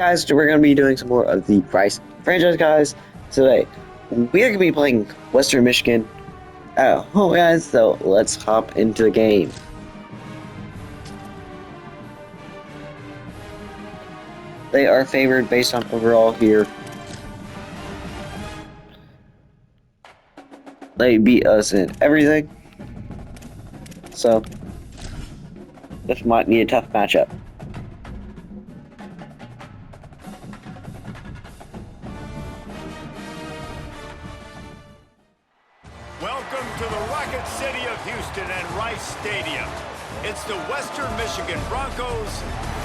Guys, we're going to be doing some more of the Rice franchise, guys. Today, we are going to be playing Western Michigan at home, guys, so let's hop into the game. They are favored based on overall here. They beat us in everything, so this might be a tough matchup. Welcome to the Rocket City of Houston and Rice Stadium. It's the Western Michigan Broncos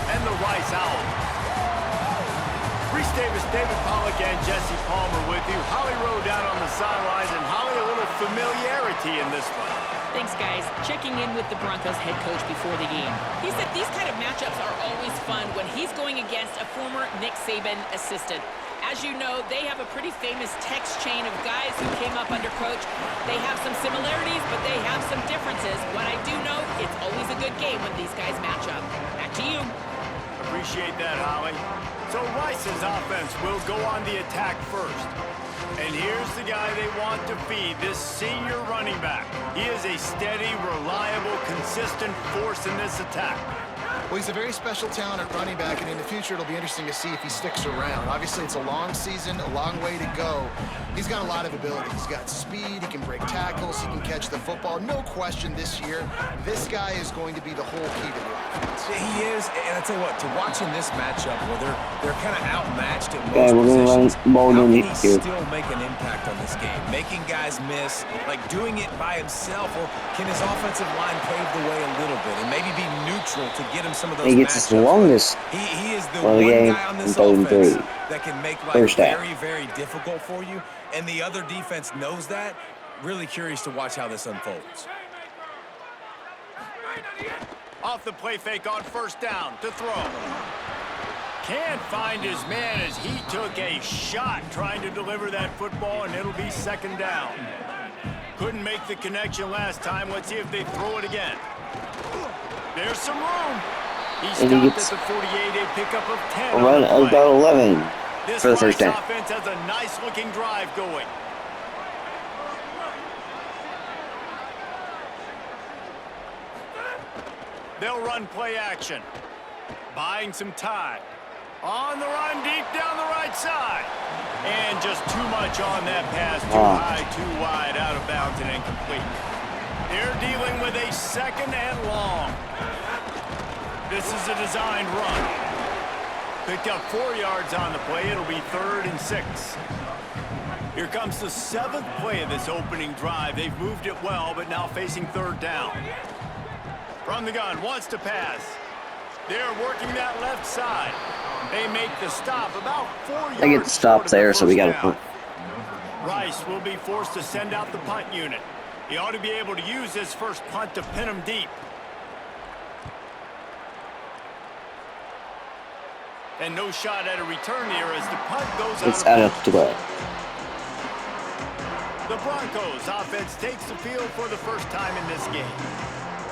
and the Rice Owls. Reese Davis, David Pollock, and Jesse Palmer with you. Holly Rowe down on the sidelines, and Holly, a little familiarity in this one. Thanks, guys. Checking in with the Broncos head coach before the game. He said these kind of matchups are always fun when he's going against a former Nick Saban assistant. As you know, they have a pretty famous text chain of guys who came up under coach. They have some similarities, but they have some differences. What I do know, it's always a good game when these guys match up. Back to you. Appreciate that, Holly. So Rice's offense will go on the attack first. And here's the guy they want to feed, this senior running back. He is a steady, reliable, consistent force in this attack. Well, he's a very special talent at running back, and in the future, it'll be interesting to see if he sticks around. Obviously, it's a long season, a long way to go. He's got a lot of ability. He's got speed, he can break tackles, he can catch the football. No question this year, this guy is going to be the whole key to the offense. He is, and I tell you what, to watch in this matchup where they're kind of outmatched at most positions, how can he still make an impact on this game? Making guys miss, like doing it by himself, or can his offensive line pave the way a little bit and maybe be neutral to get him some of those He gets his longest he is the one guy on this offense that can make life half. very, very difficult for you, and the other defense knows that. Really curious to watch how this unfolds. Off the play fake on first down to throw. Can't find his man as he took a shot trying to deliver that football, and it'll be second down. Couldn't make the connection last time. Let's see if they throw it again. There's some room. He stopped at the 48, a pickup of 10. Run about 11 for the first down. This offense has a nice-looking drive going. They'll run play action. Buying some time. On the run, deep down the right side. And just too much on that pass. Too high, too wide, out of bounds and incomplete. They're dealing with a second and long. This is a designed run. Picked up 4 yards on the play. It'll be 3rd and 6. Here comes the 7th play of this opening drive. They've moved it well, but now facing 3rd down. From the gun, wants to pass. They're working that left side. They make the stop about 4 yards. They get the stop there, so we got to punt. Rice will be forced to send out the punt unit. He ought to be able to use his first punt to pin him deep. And no shot at a return here as the punt goes out. It's out of the way. The Broncos offense takes the field for the first time in this game.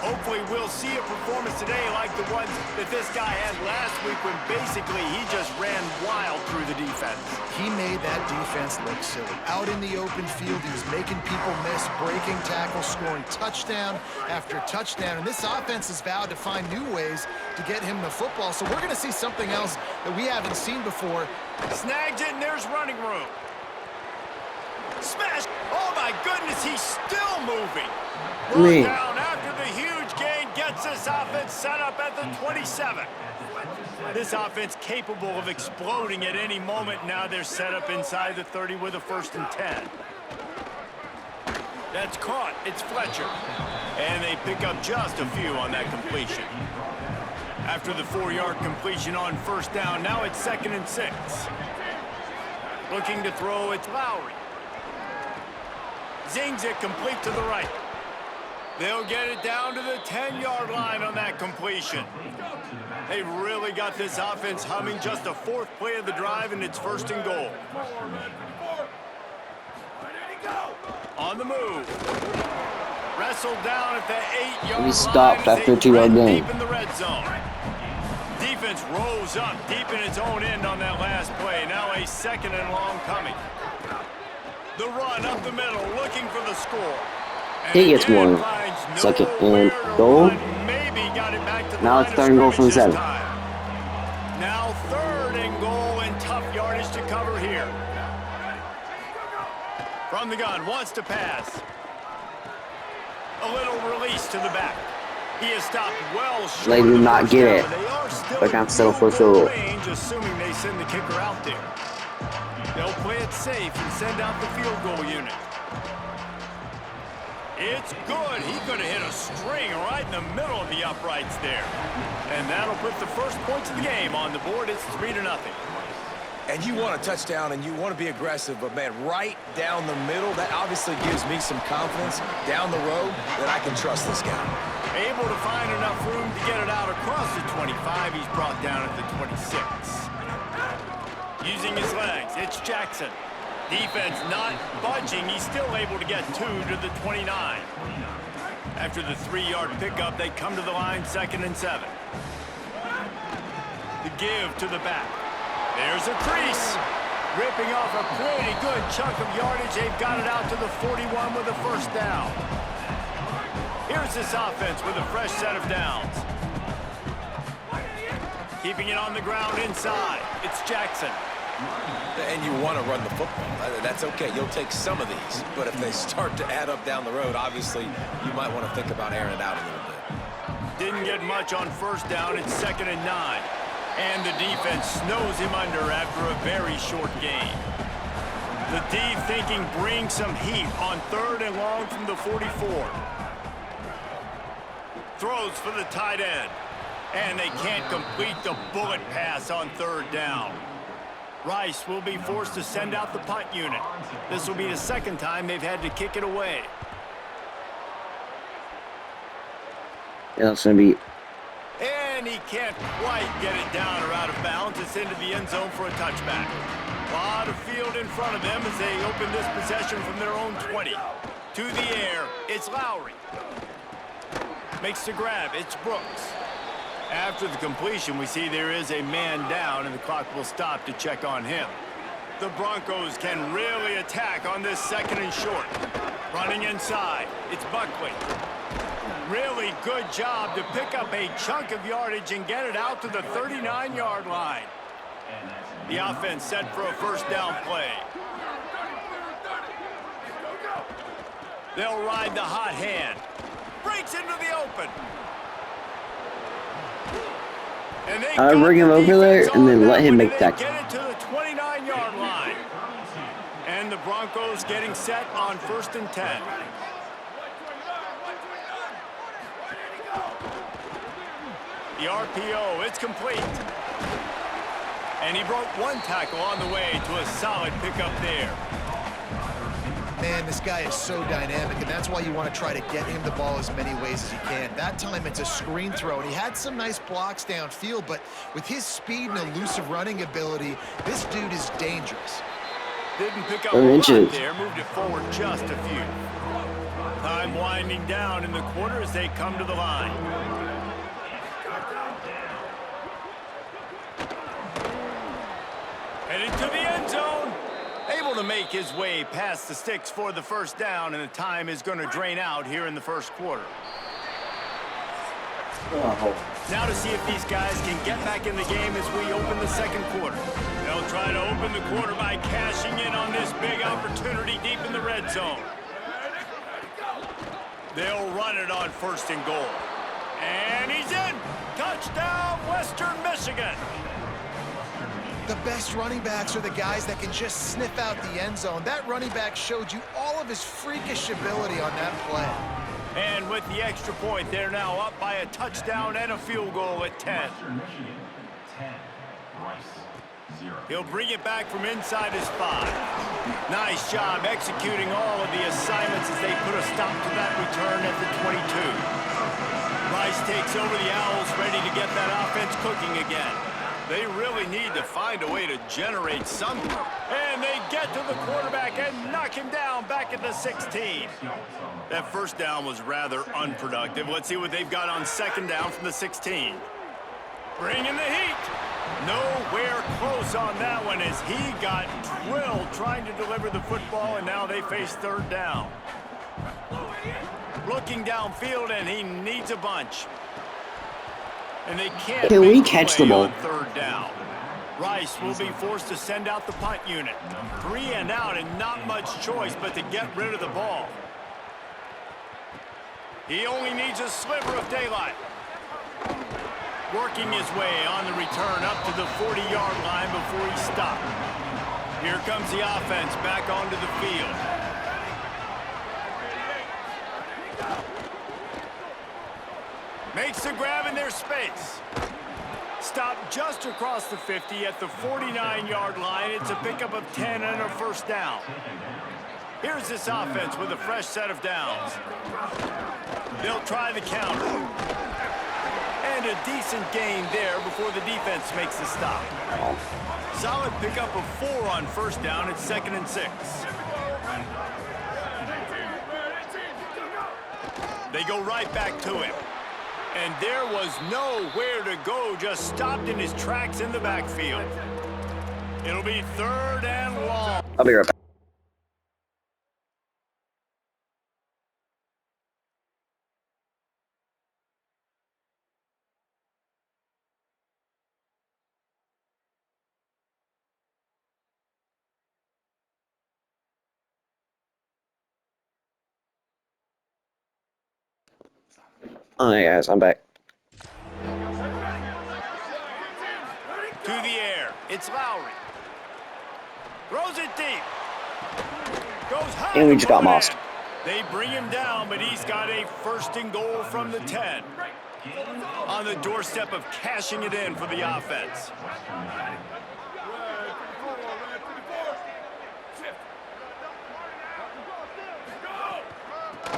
Hopefully we'll see a performance today like the ones that this guy had last week when basically he just ran wild through the defense. He made that defense look silly. Out in the open field, he was making people miss, breaking tackles, scoring touchdown after touchdown. And this offense has vowed to find new ways to get him the football. So we're going to see something else that we haven't seen before. Snags it, and there's running room. Smash! Oh my goodness, he's still moving. Run down after the huge gain gets this offense set up at the 27. This offense capable of exploding at any moment. Now they're set up inside the 30 with a 1st and 10. That's caught. It's Fletcher. And they pick up just a few on that completion. After the 4-yard completion on first down, now it's 2nd and 6. Looking to throw, it's Lowry. Zings it complete to the right. They'll get it down to the 10-yard line on that completion. They really got this offense humming. Just a 4th play of the drive, and it's 1st and goal. On the move. Wrestled down at the 8-yard line. He stopped after a 2-yard gain. Deep in the red zone. defense rose up deep in its own end on that last play. Now a 2nd and long coming. The run up the middle, looking for the score. And he gets one. 2nd and goal. Maybe got it back to the Now it's 3rd and goal from the 7. Now 3rd and goal and tough yardage to cover here. From the gun, wants to pass. A little release to the back. He is stopped well short. They do not get it. They are still But can't settle for a field goal. range, assuming they send the kicker out there. They'll play it safe and send out the field goal unit. It's good. He could have hit a string right in the middle of the uprights there. And that'll put the first points of the game on the board. It's 3-0. And you want a touchdown and you want to be aggressive, but man, right down the middle, that obviously gives me some confidence down the road that I can trust this guy. Able to find enough room to get it out across the 25. He's brought down at the 26. Using his legs, it's Jackson. Defense not budging. He's still able to get 2 to the 29. After the 3-yard pickup, they come to the line, 2nd and 7. The give to the back. There's a crease. Ripping off a pretty good chunk of yardage. They've got it out to the 41 with a 1st down. Here's this offense with a fresh set of downs. Keeping it on the ground inside. It's Jackson. And you want to run the football. That's okay. You'll take some of these. But if they start to add up down the road, obviously, you might want to think about airing it out a little bit. Didn't get much on 1st down. It's 2nd and 9. And the defense snows him under after a very short game. The D thinking bring some heat on 3rd and long from the 44. Throws for the tight end. And they can't complete the bullet pass on 3rd down. Rice will be forced to send out the punt unit. This will be the 2nd time they've had to kick it away. Yeah, that's going to be... And he can't quite get it down or out of bounds. It's into the end zone for a touchback. A lot of field in front of them as they open this possession from their own 20. To the air, it's Lowry. Makes the grab, it's Brooks. After the completion, we see there is a man down, and the clock will stop to check on him. The Broncos can really attack on this 2nd and short. Running inside, it's Buckley. Really good job to pick up a chunk of yardage and get it out to the 39-yard line. The offense set for a 1st down play. They'll ride the hot hand. Breaks into the open. And bring him over there and then let him make that. Get it to the 29-yard line. And the Broncos getting set on 1st and 10. The RPO, it's complete. And he broke 1 tackle on the way to a solid pickup there. Man, this guy is so dynamic, and that's why you want to try to get him the ball as many ways as you can. That time, it's a screen throw, and he had some nice blocks downfield, but with his speed and elusive running ability, this dude is dangerous. Didn't pick up a lot there, moved it forward just a few. Time winding down in the quarter as they come to the line. Headed to the end zone. Able to make his way past the sticks for the 1st down, and the time is going to drain out here in the 1st quarter. Now to see if these guys can get back in the game as we open the 2nd quarter. They'll try to open the quarter by cashing in on this big opportunity deep in the red zone. They'll run it on 1st and goal. And he's in! Touchdown, Western Michigan! The best running backs are the guys that can just sniff out the end zone. That running back showed you all of his freakish ability on that play. And with the extra point, they're now up by a touchdown and a field goal at 10. He'll bring it back from inside his 5. Nice job executing all of the assignments as they put a stop to that return at the 22. Rice takes over the Owls, ready to get that offense cooking again. They really need to find a way to generate something. And they get to the quarterback and knock him down back at the 16. That 1st down was rather unproductive. Let's see what they've got on 2nd down from the 16. Bringing the heat. Nowhere close on that one as he got drilled trying to deliver the football, and now they face third down. Looking downfield, and he needs a bunch. And they can't Can we make catch play the ball? on third down. Rice will be forced to send out the punt unit. 3 and out, and not much choice but to get rid of the ball. He only needs a sliver of daylight. Working his way on the return up to the 40-yard line before he stopped. Here comes the offense back onto the field. Makes the grab in their space. Stopped just across the 50 at the 49-yard line. It's a pickup of 10 and a first down. Here's this offense with a fresh set of downs. They'll try the counter. And a decent gain there before the defense makes the stop. Solid pickup of 4 on first down. It's 2nd and 6. They go right back to him. And there was nowhere to go, just stopped in his tracks in the backfield. It'll be 3rd and long. I'll be right back. Alright guys, I'm back. To the air, it's Lowry. Throws it deep. Goes high. And we just got mossed. They bring him down, but he's got a 1st and goal from the 10. On the doorstep of cashing it in for the offense.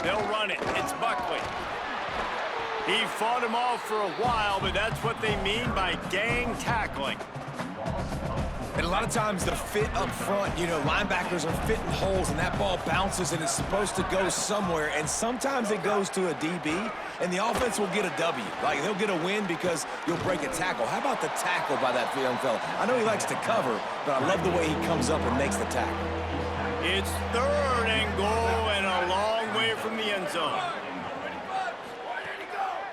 They'll run it. It's Buckley. He fought him off for a while, but that's what they mean by gang tackling. And a lot of times the fit up front, you know, linebackers are fitting holes and that ball bounces and it's supposed to go somewhere. And sometimes it goes to a DB and the offense will get a W. Like they'll get a win because you'll break a tackle. How about the tackle by that young fella? I know he likes to cover, but I love the way he comes up and makes the tackle. It's 3rd and goal and a long way from the end zone.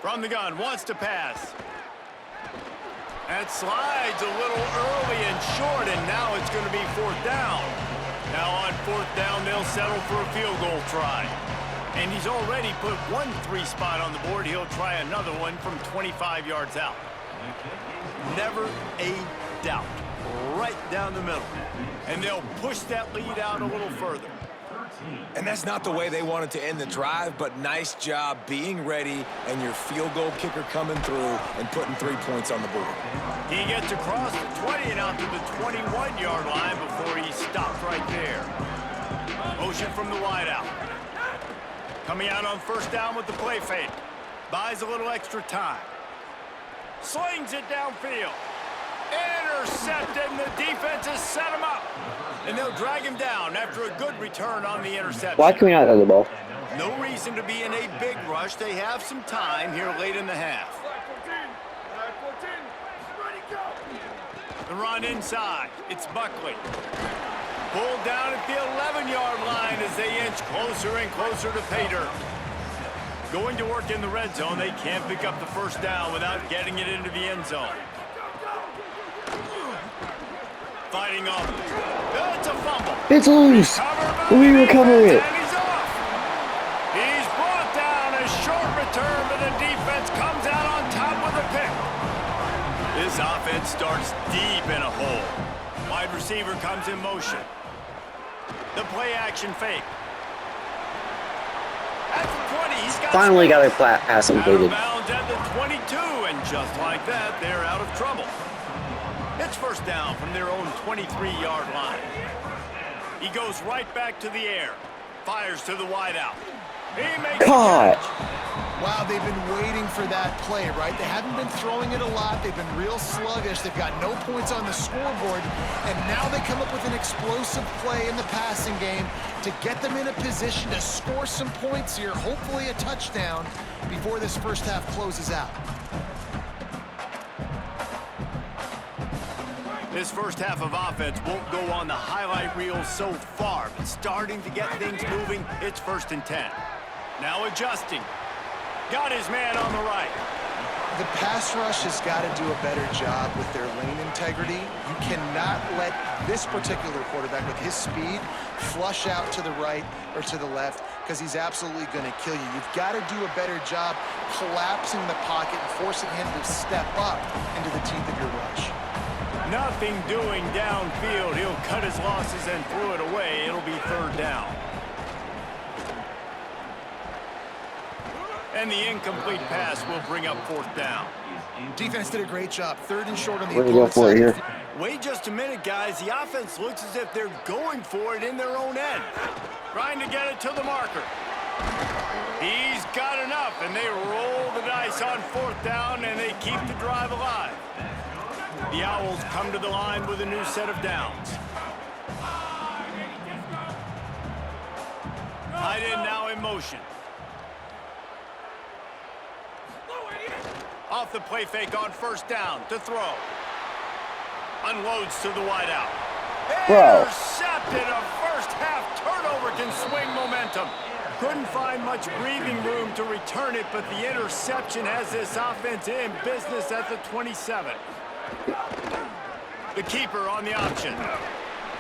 From the gun, wants to pass. That slides a little early and short, and now it's going to be 4th down. Now on 4th down, they'll settle for a field goal try. And he's already put 1 3 spot on the board. He'll try another one from 25 yards out. Never a doubt. Right down the middle. And they'll push that lead out a little further. And that's not the way they wanted to end the drive, but nice job being ready and your field goal kicker coming through and putting 3 points on the board. He gets across the 20 and out to the 21-yard line before he stopped right there. Motion from the wideout. Coming out on 1st down with the play fake. Buys a little extra time. Slings it downfield. Intercepted, and the defense has set him up. And they'll drag him down after a good return on the interception. Why can we not have the ball? No reason to be in a big rush. They have some time here late in the half. The run inside. It's Buckley. Pulled down at the 11-yard line as they inch closer and closer to pay dirt. Going to work in the red zone. They can't pick up the 1st down without getting it into the end zone. Fighting off. It's a fumble. It's loose. We recover it. And he's off. He's brought down. A short return, but the defense comes out on top with a pick. This offense starts deep in a hole. Wide receiver comes in motion. The play action fake. At the 20, he's got Finally got a pass completed. out of bounds at the 22, and just like that, they're out of trouble. It's 1st down from their own 23-yard line. He goes right back to the air. Fires to the wideout. He makes Caught. Wow, they've been waiting for that play, right? They haven't been throwing it a lot. They've been real sluggish. They've got no points on the scoreboard. And now they come up with an explosive play in the passing game to get them in a position to score some points here, hopefully a touchdown, before this 1st half closes out. This first half of offense won't go on the highlight reel so far, but starting to get things moving, it's 1st and 10. Now adjusting. Got his man on the right. The pass rush has got to do a better job with their lane integrity. You cannot let this particular quarterback, with his speed, flush out to the right or to the left, because he's absolutely going to kill you. You've got to do a better job collapsing the pocket and forcing him to step up into the teeth of your rush. Nothing doing downfield. He'll cut his losses and throw it away. It'll be 3rd down. And the incomplete pass will bring up 4th down. Defense did a great job. 3rd and short on the We're going to go opponent's for it side. here. Wait just a minute, guys. The offense looks as if they're going for it in their own end. Trying to get it to the marker. He's got enough, and they roll the dice on 4th down, and they keep the drive alive. The Owls come to the line with a new set of downs. Tight end now in motion. Off the play fake on 1st down to throw. Unloads to the wideout. Intercepted. A first half turnover can swing momentum. Couldn't find much breathing room to return it, but the interception has this offense in business at the 27. The keeper on the option.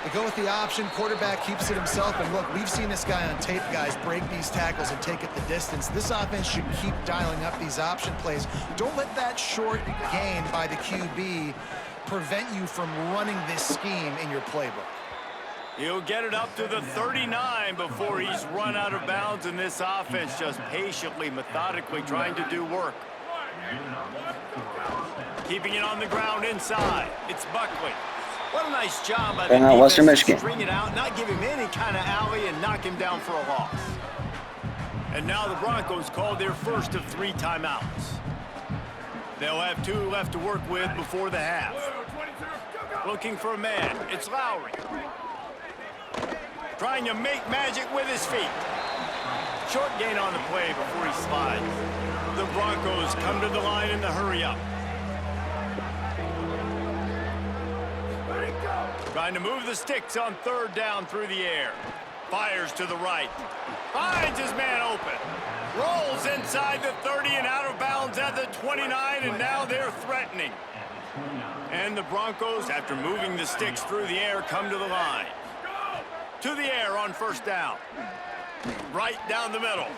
They go with the option. Quarterback keeps it himself. And look, we've seen this guy on tape, guys, break these tackles and take it the distance. This offense should keep dialing up these option plays. Don't let that short gain by the QB prevent you from running this scheme in your playbook. He'll get it up to the 39 before he's run out of bounds, and this offense just patiently, methodically trying to do work. Keeping it on the ground inside. It's Buckley. What a nice job by the defense Western to Michigan. string it out, not give him any kind of alley, and knock him down for a loss. And now the Broncos called their first of 3 timeouts. They'll have 2 left to work with before the half. Looking for a man. It's Lowry. Trying to make magic with his feet. Short gain on the play before he slides. The Broncos come to the line in the hurry-up. Trying to move the sticks on 3rd down through the air. Fires to the right. Finds his man open. Rolls inside the 30 and out of bounds at the 29, and now they're threatening. And the Broncos, after moving the sticks through the air, come to the line. To the air on 1st down. Right down the middle.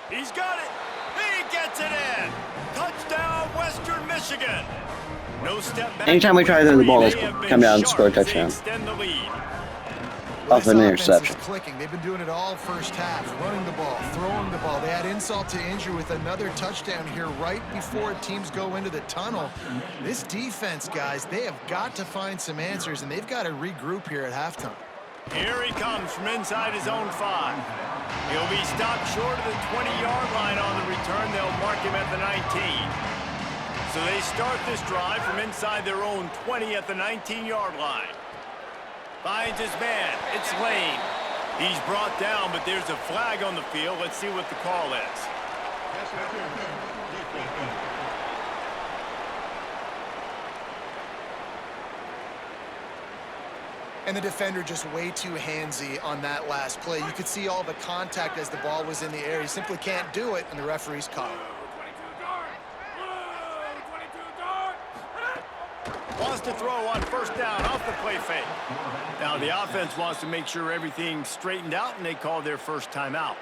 He's got it. He gets it in. Touchdown, Western Michigan. No step back. Anytime we try to throw the ball, let's come down and score a touchdown. Extend the lead. Off an This offense interception. is clicking. They've been doing it all first half, running the ball, throwing the ball. They add insult to injury with another touchdown here right before teams go into the tunnel. This defense, guys, they have got to find some answers, and they've got to regroup here at halftime. Here he comes from inside his own 5. He'll be stopped short of the 20-yard line on the return. They'll mark him at the 19. So they start this drive from inside their own 20 at the 19-yard line. Finds his man. It's Lane. He's brought down, but there's a flag on the field. Let's see what the call is. And the defender just way too handsy on that last play. You could see all the contact as the ball was in the air. He simply can't do it, and the referee's caught it. Wants to throw on 1st down off the play fake. Now the offense wants to make sure everything's straightened out, and they call their first timeout.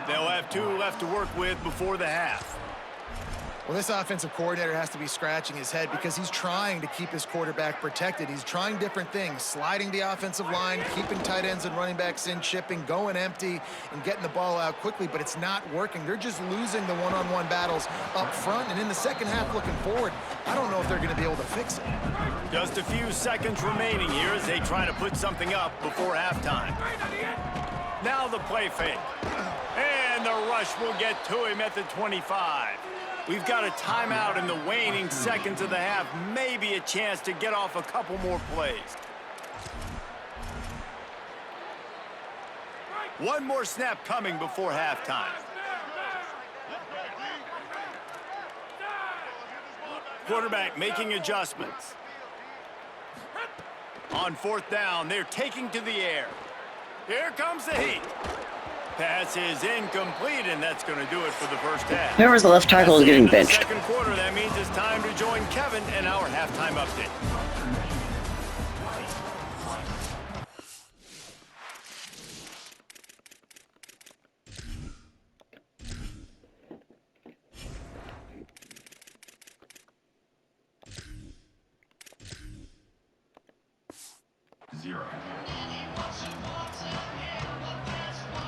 They'll have 2 left to work with before the half. Well, this offensive coordinator has to be scratching his head because he's trying to keep his quarterback protected. He's trying different things, sliding the offensive line, keeping tight ends and running backs in, chipping, going empty, and getting the ball out quickly, but it's not working. They're just losing the one-on-one battles up front, and in the second half looking forward, I don't know if they're going to be able to fix it. Just a few seconds remaining here as they try to put something up before halftime. Now the play fake. And the rush will get to him at the 25. We've got a timeout in the waning seconds of the half. Maybe a chance to get off a couple more plays. One more snap coming before halftime. Quarterback making adjustments. On 4th down, they're taking to the air. Here comes the heat. Pass is incomplete, and that's going to do it for the first half. Whoever's the left tackle is getting benched. Second quarter, that means it's time to join Kevin in our halftime update.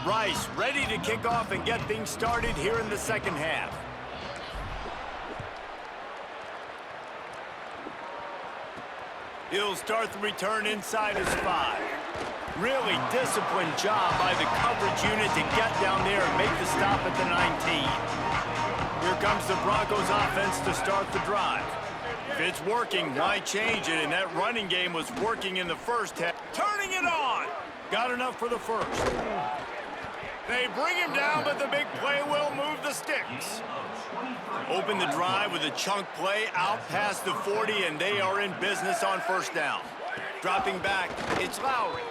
Rice ready to kick off and get things started here in the second half. He'll start the return inside his 5. Really disciplined job by the coverage unit to get down there and make the stop at the 19. Here comes the Broncos offense to start the drive. If it's working, why change it? And that running game was working in the first half. Turning it on! Got enough for the first. They bring him down, but the big play will move the sticks. Open the drive with a chunk play out past the 40, and they are in business on 1st down. Dropping back, it's Lowry.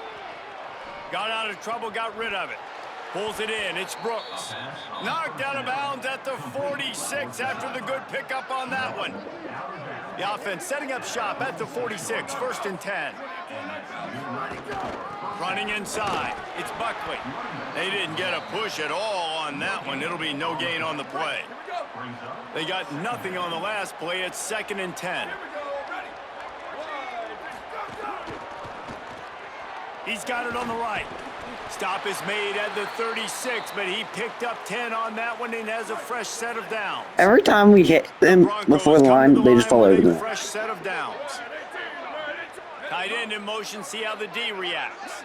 Got out of trouble, got rid of it. Pulls it in, it's Brooks. Knocked out of bounds at the 46 after the good pickup on that one. The offense setting up shop at the 46, 1st and 10. Running inside, it's Buckley. They didn't get a push at all on that one. It'll be no gain on the play. They got nothing on the last play. It's 2nd and 10. He's got it on the right. Stop is made at the 36, but he picked up 10 on that one and has a fresh set of downs. Every time we hit them before the line, they just fall over the line. Fresh set of downs. Tight end in motion, see how the D reacts.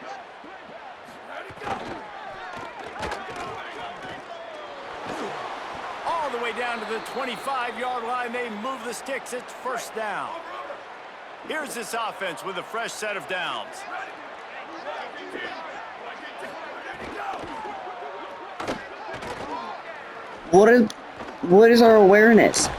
All the way down to the 25-yard line, they move the sticks. It's 1st down. Here's this offense with a fresh set of downs. What is our awareness?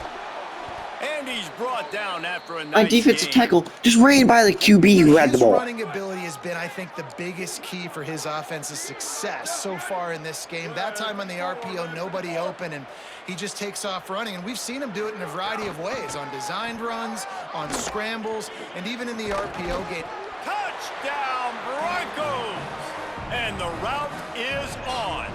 And he's brought down after a nice My defensive game. tackle just ran by the QB who had the His ball. running ability has been, I think, the biggest key for his offense's success so far in this game. That time on the RPO, nobody open, and he just takes off running. And we've seen him do it in a variety of ways, on designed runs, on scrambles, and even in the RPO game. Touchdown, Broncos! And the route is on.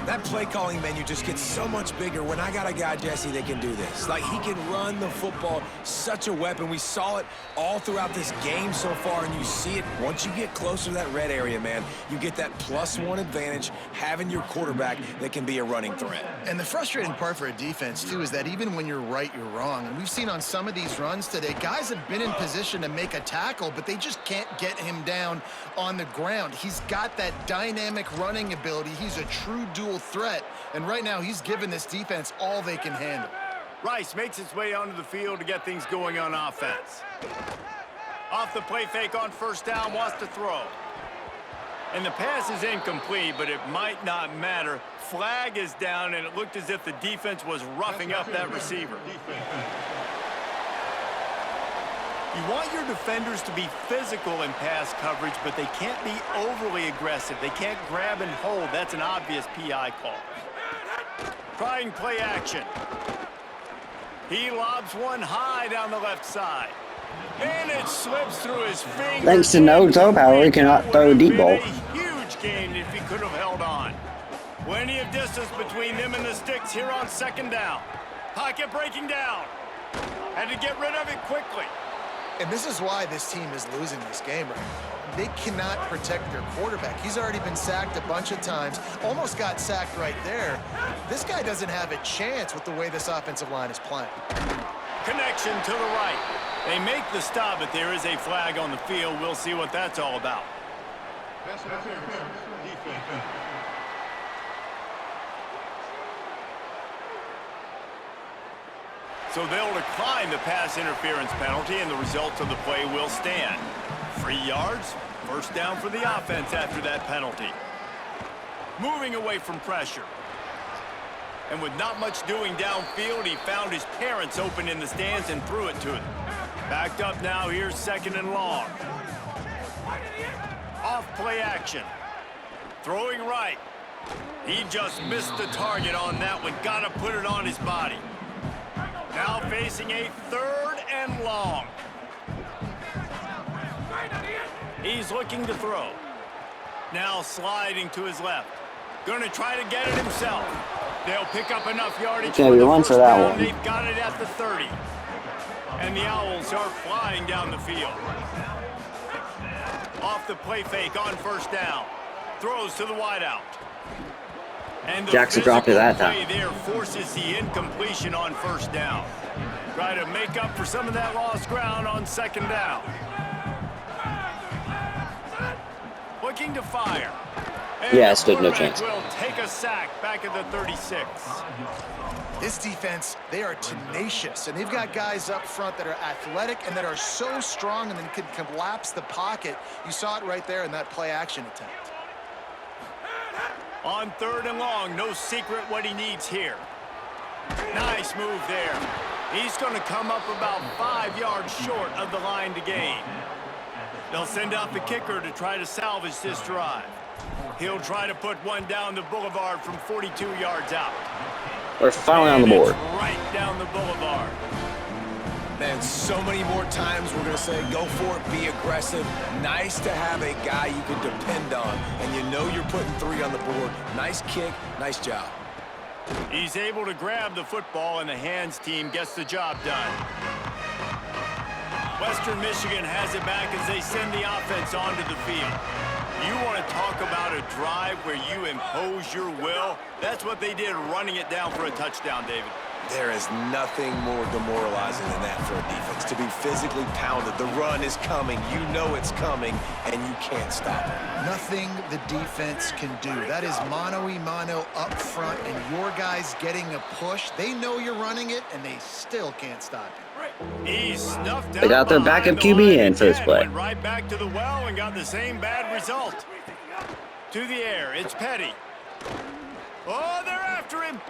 That play calling menu just gets so much bigger when I got a guy, Jesse, that can do this. Like, he can run the football, such a weapon. We saw it all throughout this game so far, and you see it once you get closer to that red area, man. You get that +1 advantage having your quarterback that can be a running threat. And the frustrating part for a defense, too, is that even when you're right, you're wrong. And we've seen on some of these runs today, guys have been in position to make a tackle, but they just can't get him down on the ground. He's got that dynamic running ability. He's a true dual threat, and right now he's given this defense all they can handle. Rice makes his way onto the field to get things going on offense. Off the play fake on 1st down, wants to throw. And the pass is incomplete, but it might not matter. Flag is down, and it looked as if the defense was roughing up that receiver. You want your defenders to be physical in pass coverage, but they can't be overly aggressive. They can't grab and hold. That's an obvious PI call. Trying play action. He lobs one high down the left side. And it slips through his fingers. Thanks to no toe power, he cannot throw a deep ball. A huge gain if he could have held on. Plenty of distance between them and the sticks here on 2nd down. Pocket breaking down. Had to get rid of it quickly. And this is why this team is losing this game right now. They cannot protect their quarterback. He's already been sacked a bunch of times, almost got sacked right there. This guy doesn't have a chance with the way this offensive line is playing. Connection to the right. They make the stop, but there is a flag on the field. We'll see what that's all about. So they'll decline the pass interference penalty, and the results of the play will stand. 3 yards, 1st down for the offense after that penalty. Moving away from pressure. And with not much doing downfield, he found his parents open in the stands and threw it to them. Backed up now, here's 2nd and long. Off play action. Throwing right. He just missed the target on that one. Got to put it on his body. Now facing a 3rd and long. He's looking to throw. Now sliding to his left. Going to try to get it himself. They'll pick up enough yardage for the first down. They've got it at the 30. And the Owls are flying down the field. Off the play fake on 1st down. Throws to the wideout. And the Jackson dropped it that play time. there forces the incompletion on 1st down. Try to make up for some of that lost ground on 2nd down. Looking to fire. And yeah, stood no chance. Will take a sack back at the 36. This defense, they are tenacious, and they've got guys up front that are athletic and that are so strong and then can collapse the pocket. You saw it right there in that play action attempt. On 3rd and long, no secret what he needs here. Nice move there. He's going to come up about 5 yards short of the line to gain. They'll send out the kicker to try to salvage this drive. He'll try to put one down the boulevard from 42 yards out. We're finally on the board. Right down the boulevard. Man, so many more times we're going to say, go for it, be aggressive. Nice to have a guy you can depend on, and you know you're putting 3 on the board. Nice kick, nice job. He's able to grab the football, and the hands team gets the job done. Western Michigan has it back as they send the offense onto the field. You want to talk about a drive where you impose your will? That's what they did, running it down for a touchdown, David. There is nothing more demoralizing than that for a defense, to be physically pounded. The run is coming. You know it's coming, and you can't stop it. Nothing the defense can do. That is mano-a-mano up front, and your guys getting a push. They know you're running it, and they still can't stop it. He's snuffed They got their backup QB in for this play. Went right back to the well and got the same bad result. To the air, it's Petty. Oh, they're after him.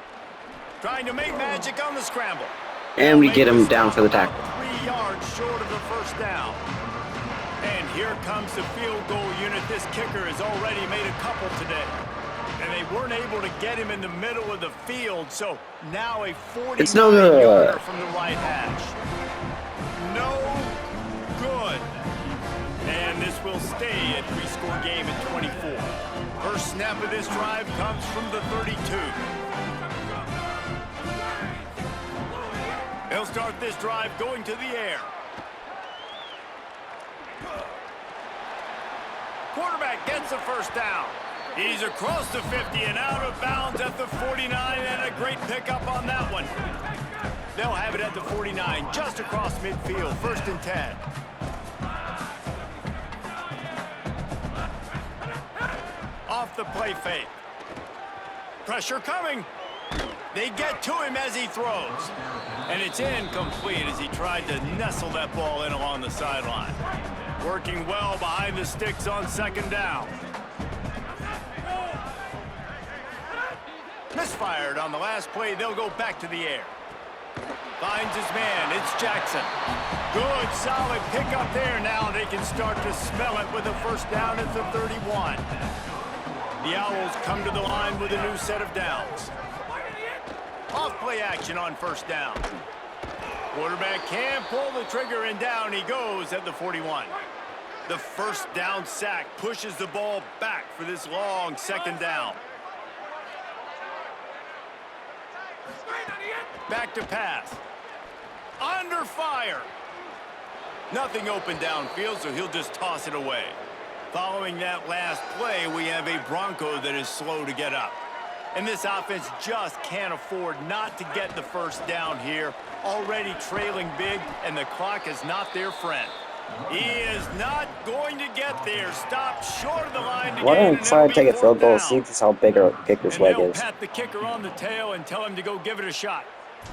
Trying to make magic on the scramble. And we get him down for the tackle. 3 yards short of the 1st down. And here comes the field goal unit. This kicker has already made a couple today. And they weren't able to get him in the middle of the field, so now a 49-yarder from the right hash. No good. And this will stay a 3-score game at 24. First snap of this drive comes from the 32. They'll start this drive going to the air. Quarterback gets the 1st down. He's across the 50 and out of bounds at the 49, and a great pickup on that one. They'll have it at the 49, just across midfield, 1st and 10. Off the play fake. Pressure coming. They get to him as he throws. And it's incomplete as he tried to nestle that ball in along the sideline. Working well behind the sticks on 2nd down. Misfired on the last play. They'll go back to the air. Finds his man. It's Jackson. Good, solid pickup there. Now they can start to smell it with a 1st down at the 31. The Owls come to the line with a new set of downs. Off play action on 1st down. Quarterback can't pull the trigger, and down he goes at the 41. The 1st down sack pushes the ball back for this long 2nd down. Back to pass. Under fire. Nothing open downfield, so he'll just toss it away. Following that last play, we have a Bronco that is slow to get up. And this offense just can't afford not to get the 1st down here. Already trailing big, and the clock is not their friend. He is not going to get there. Stopped short of the line to Why gain, don't try to take a field goal, see just how big our kicker's leg they'll is. pat the kicker on the tail and tell him to go give it a shot.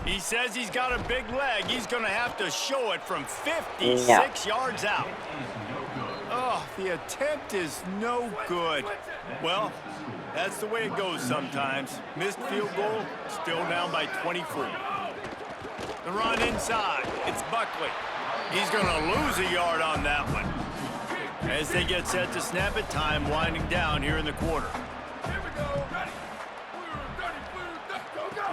He says he's got a big leg. He's going to have to show it from 56 yards out. Oh, the attempt is no good. Well, that's the way it goes sometimes. Missed field goal, still down by 24. The run inside. It's Buckley. He's going to lose a yard on that one. As they get set to snap it, time winding down here in the quarter. Here we go. Ready. Blue, go.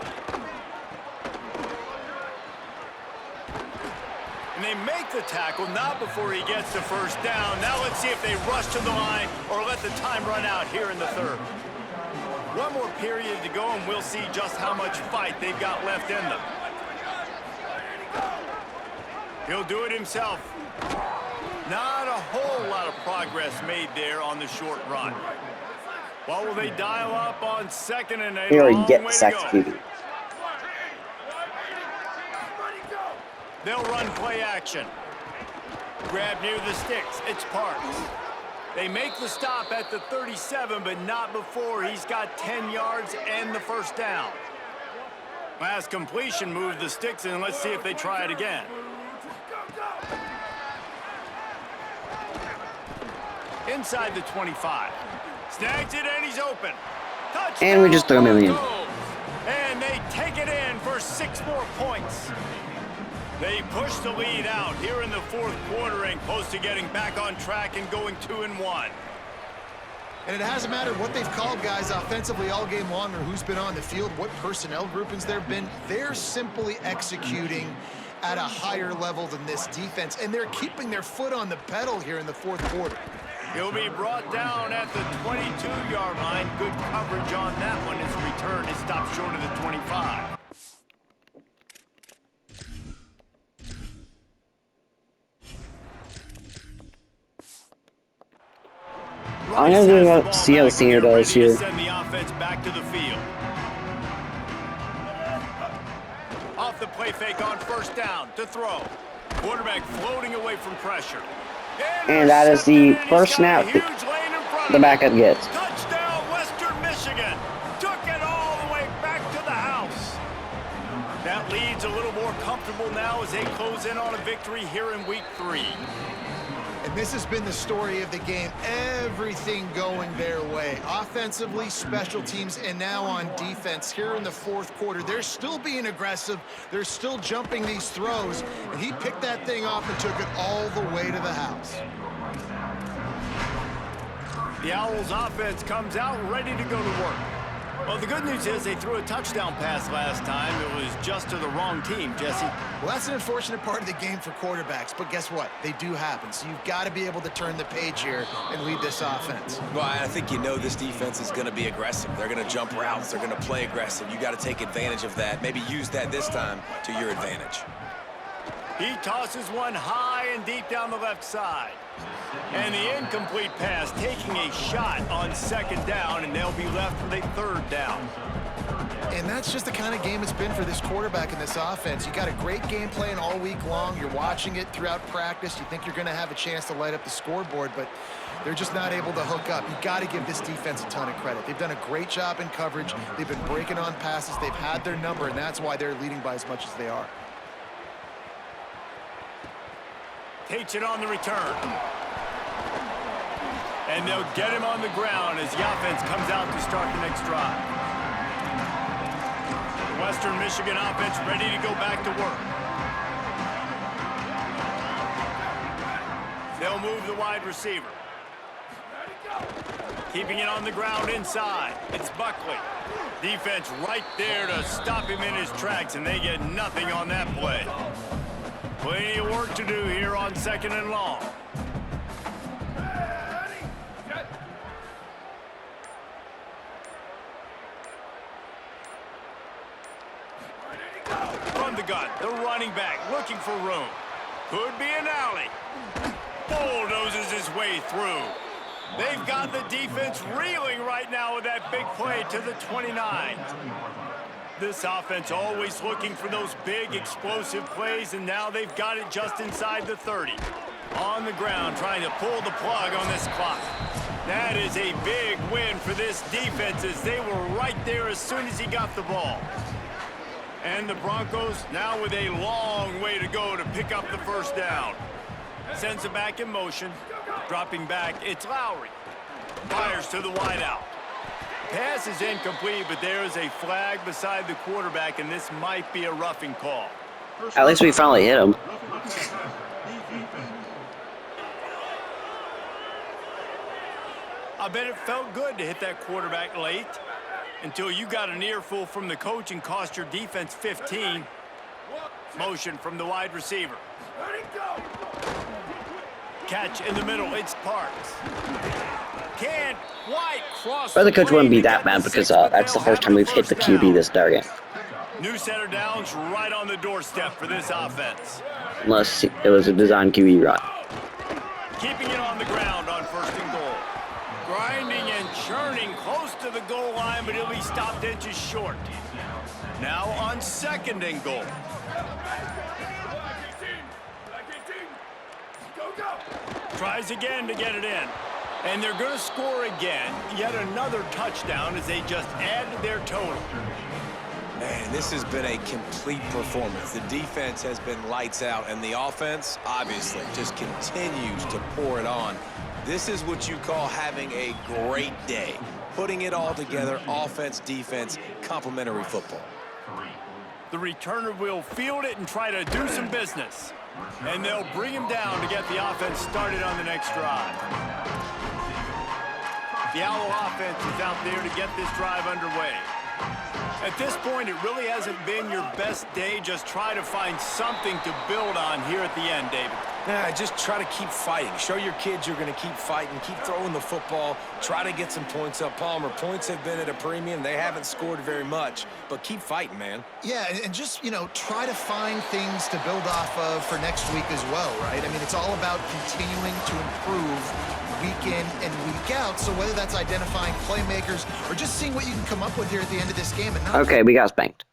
And they make the tackle, not before he gets the first down. Now let's see if they rush to the line or let the time run out here in the third. One more period to go, and we'll see just how much fight they've got left in them. He'll do it himself. Not a whole lot of progress made there on the short run. Well, will they dial up on second and a long way to go? They'll run play action. Grab near the sticks. It's Parks. They make the stop at the 37, but not before he's got 10 yards and the first down. Last completion moved the sticks, and let's see if they try it again. Inside the 25. Snags it, and he's open. Touchdown, And we just throw him in. and they take it in for 6 more points. They push the lead out here in the fourth quarter and close to getting back on track and going 2-1. And it hasn't mattered what they've called guys offensively all game long or who's been on the field, what personnel groupings there have been. They're simply executing at a higher level than this defense, and they're keeping their foot on the pedal here in the fourth quarter. He'll be brought down at the 22-yard line. Good coverage on that one. His return is stopped short of the 25. I'm going to see how the senior does here. Send the offense back to the field. Off the play fake on first down to throw. Quarterback floating away from pressure. And that is the first snap the backup gets. Touchdown, Western Michigan. Took it all the way back to the house. That lead's a little more comfortable now as they close in on a victory here in week 3. And this has been the story of the game. Everything going their way. Offensively, special teams, and now on defense here in the fourth quarter. They're still being aggressive. They're still jumping these throws. And he picked that thing off and took it all the way to the house. The Owls offense comes out ready to go to work. Well, the good news is they threw a touchdown pass last time. It was just to the wrong team, Jesse. Well, that's an unfortunate part of the game for quarterbacks, but guess what? They do happen. So you've got to be able to turn the page here and lead this offense. Well, I think you know this defense is going to be aggressive. They're going to jump routes. They're going to play aggressive. You got to take advantage of that. Maybe use that this time to your advantage. He tosses one high and deep down the left side. And the incomplete pass taking a shot on second down, and they'll be left with a third down. And that's just the kind of game it's been for this quarterback in this offense. You got a great game plan all week long. You're watching it throughout practice. You think you're going to have a chance to light up the scoreboard, but they're just not able to hook up. You got to give this defense a ton of credit. They've done a great job in coverage. They've been breaking on passes. They've had their number, and that's why they're leading by as much as they are. Takes it on the return. And they'll get him on the ground as the offense comes out to start the next drive. The Western Michigan offense ready to go back to work. They'll move the wide receiver. Keeping it on the ground inside. It's Buckley. Defense right there to stop him in his tracks, and they get nothing on that play. Plenty of work to do here on second and long. From the gun, the running back looking for room. Could be an alley. Bulldozes his way through. They've got the defense reeling right now with that big play to the 29. This offense always looking for those big explosive plays, and now they've got it just inside the 30. On the ground trying to pull the plug on this clock. That is a big win for this defense as they were right there as soon as he got the ball. And the Broncos now with a long way to go to pick up the first down. Sends it back in motion. Dropping back, it's Lowry. Fires to the wideout. Pass is incomplete, but there is a flag beside the quarterback, and this might be a roughing call. At least we finally hit him. I bet it felt good to hit that quarterback late until you got an earful from the coach and cost your defense 15. Motion from the wide receiver. Ready, go. Catch in the middle. It's Parks. Can't quite cross. But the coach wouldn't be lane to that get mad the because 6, but that's the they'll first have time we've hit the first QB down. this target. New center downs right on the doorstep for this offense. Unless it was a design QB run. Keeping it on the ground on 1st and goal. Grinding and churning close to the goal line, but he'll be stopped inches short. Now on 2nd and goal. Go, go. Tries again to get it in. And they're going to score again. Yet another touchdown as they just add to their total. Man, this has been a complete performance. The defense has been lights out, and the offense, obviously, just continues to pour it on. This is what you call having a great day. Putting it all together, offense, defense, complementary football. The returner will field it and try to do some business. And they'll bring him down to get the offense started on the next drive. The Owl offense is out there to get this drive underway. At this point, it really hasn't been your best day. Just try to find something to build on here at the end, David. Yeah, just try to keep fighting. Show your kids you're going to keep fighting. Keep throwing the football. Try to get some points up. Palmer, points have been at a premium. They haven't scored very much, but keep fighting, man. Yeah, and just, you know, try to find things to build off of for next week as well, right? I mean, it's all about continuing to improve week in and week out. So whether that's identifying playmakers or just seeing what you can come up with here at the end of this game and not... Okay, we got spanked.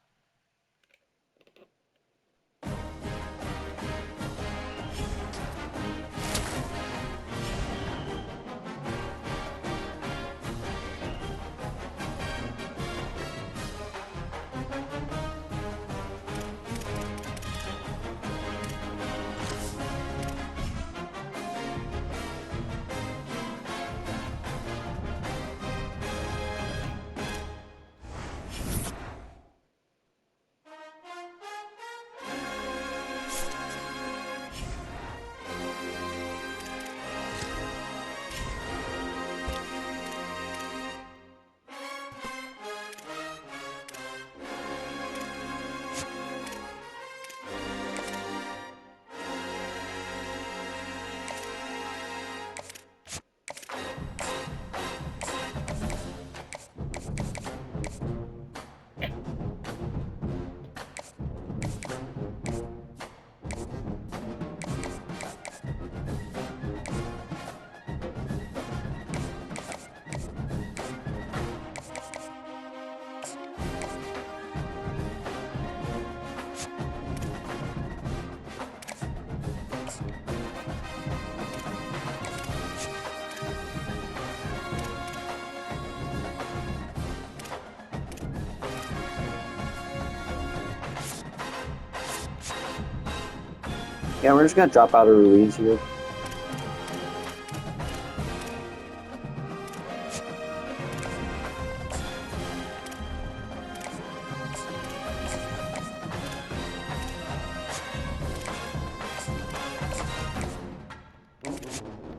Yeah, we're just gonna drop out of Ruiz here.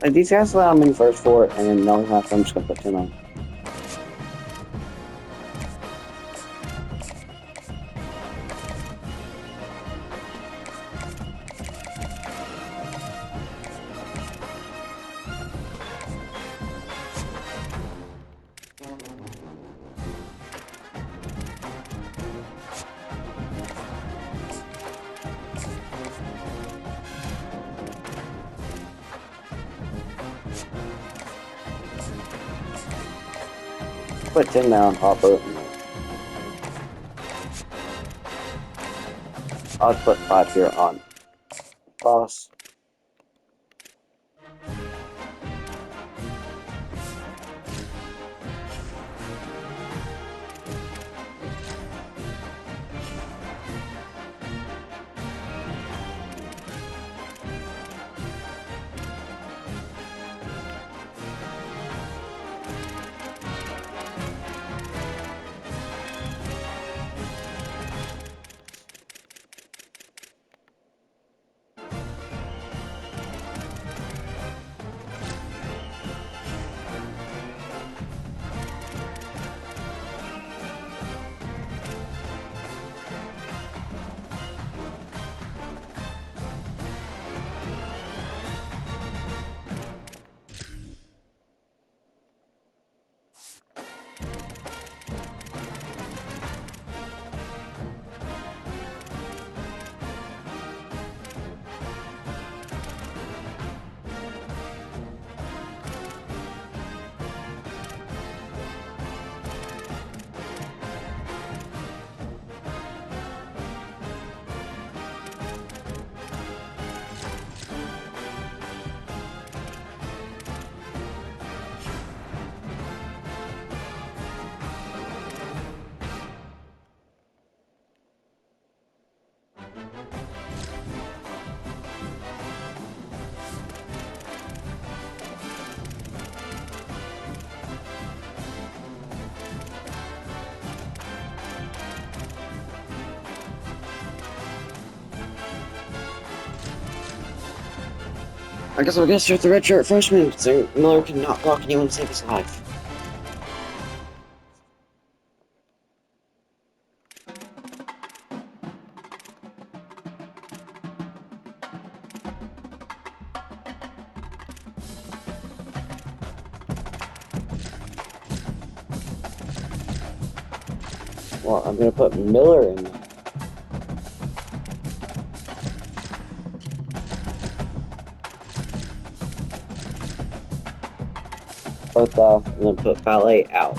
Like, these guys allow me first for it, and then no half, I'm just gonna put 10 on. Put 10 now on Hopper. I'll put 5 here on Boss. I guess we're gonna start the red shirt freshman, so Miller cannot block anyone to save his life. Well, I'm gonna put Miller in there. Both off, and then put Ballet out.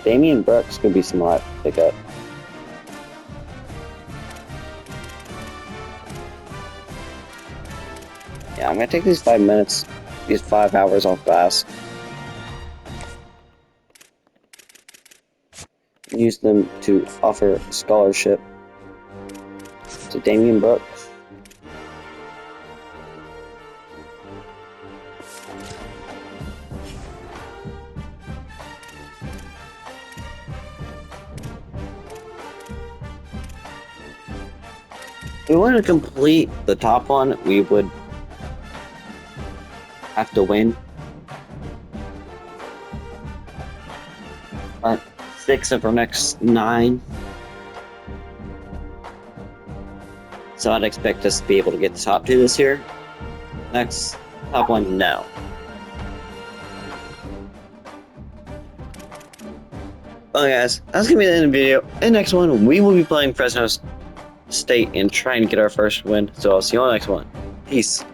Damian Brooks could be smart to pick up. Yeah, I'm gonna take these 5 minutes, these 5 hours off class. Use them to offer scholarship to Damian Brooks. If we want to complete the top one, we would have to win 6 of our next 9. So I'd expect us to be able to get the top 2 this year. Next, top 1, no. Well guys, that's gonna be the end of the video. In the next one, we will be playing Fresno State and trying to get our first win. So I'll see you on the next one. Peace.